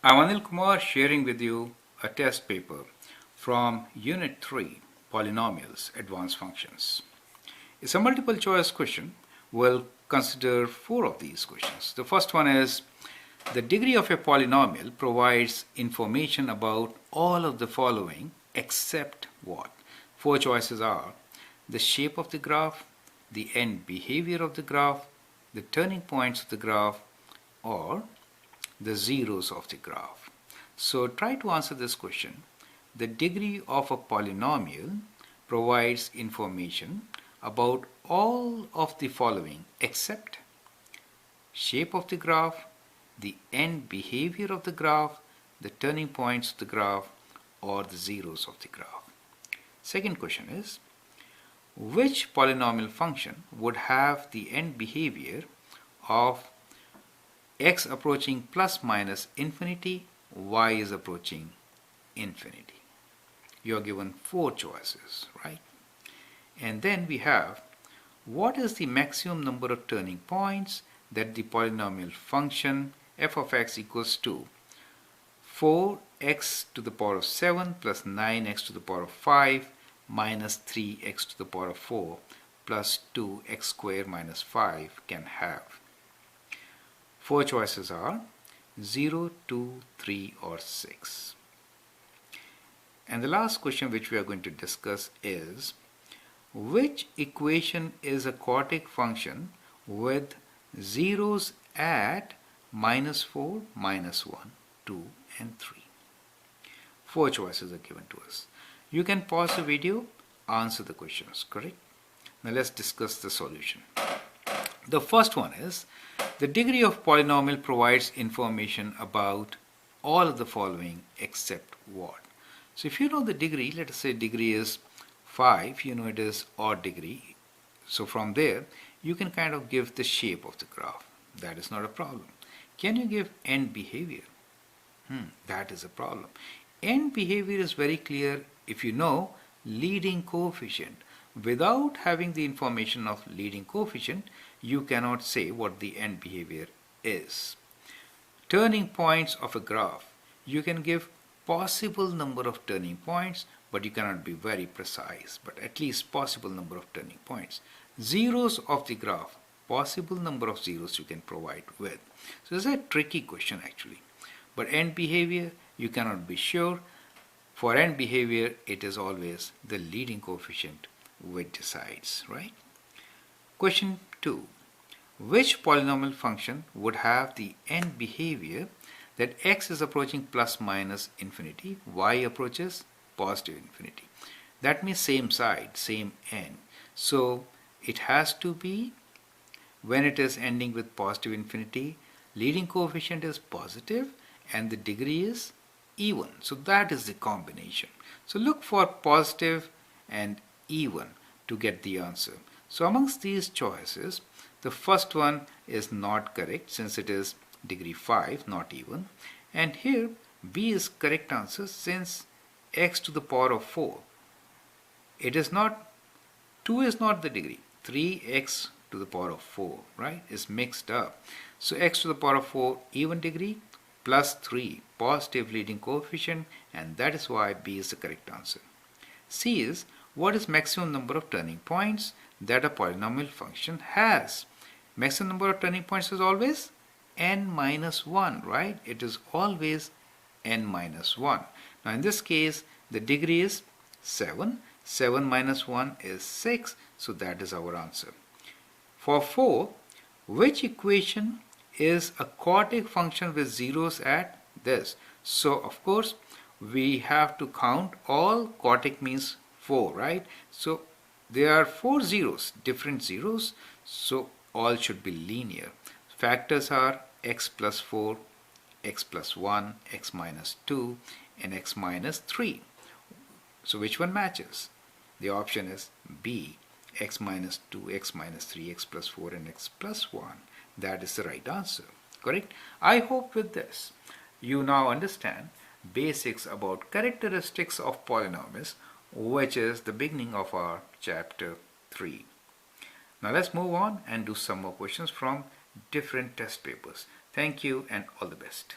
I'm Anil Kumar sharing with you a test paper from Unit 3, Polynomials, Advanced Functions. It's a multiple choice question. We'll consider 4 of these questions. The first one is, the degree of a polynomial provides information about all of the following except what? 4 choices are the shape of the graph, the end behavior of the graph, the turning points of the graph, or the zeros of the graph. So try to answer this question. The degree of a polynomial provides information about all of the following except shape of the graph, the end behavior of the graph, the turning points of the graph, or the zeros of the graph. Second question is, which polynomial function would have the end behavior of x approaching plus minus infinity, y is approaching infinity? You are given 4 choices, right? And then we have, what is the maximum number of turning points that the polynomial function f of x equals to 4x to the power of 7 plus 9x to the power of 5 minus 3x to the power of 4 plus 2x squared minus 5 can have? 4 choices are 0, 2, 3, or 6. And the last question which we are going to discuss is, which equation is a quartic function with zeros at minus 4, minus 1, 2, and 3? 4 choices are given to us. You can pause the video, answer the questions, correct? Now let's discuss the solution. The first one is, the degree of polynomial provides information about all of the following except what? So if you know the degree, let us say degree is 5, you know it is odd degree. So from there, you can kind of give the shape of the graph. That is not a problem. Can you give end behavior? That is a problem. End behavior is very clear if you know leading coefficient. Without having the information of leading coefficient, you cannot say what the end behavior is. Turning points of a graph, you can give possible number of turning points, but you cannot be very precise, but at least possible number of turning points. Zeros of the graph, possible number of zeros you can provide with. So it's a tricky question actually. But end behavior, you cannot be sure. For end behavior, it is always the leading coefficient which decides, right? Question 2. Which polynomial function would have the end behavior that x is approaching plus minus infinity, y approaches positive infinity? That means same side, same end. So it has to be, when it is ending with positive infinity, leading coefficient is positive and the degree is even. So that is the combination. So look for positive and even to get the answer. So amongst these choices, the first one is not correct since it is degree 5, not even. And here B is correct answer since x to the power of 4. It is not, 2 is not the degree, 3x to the power of 4, right, is mixed up. So x to the power of 4 even degree plus 3 positive leading coefficient, and that is why B is the correct answer. C is, what is maximum number of turning points that a polynomial function has? Maximum number of turning points is always n minus 1, right? It is always n minus 1. Now in this case, the degree is 7. 7 minus 1 is 6. So that is our answer. For 4, which equation is a quartic function with zeros at this? So of course, we have to count all. Quartic means 4, right? So there are 4 zeros, different zeros. So all should be linear. Factors are x plus 4, x plus 1, x minus 2, and x minus 3. So which one matches? The option is B, x minus 2, x minus 3, x plus 4, and x plus 1. That is the right answer, correct? I hope with this you now understand basics about characteristics of polynomials, which is the beginning of our chapter 3. Now let's move on and do some more questions from different test papers. Thank you and all the best.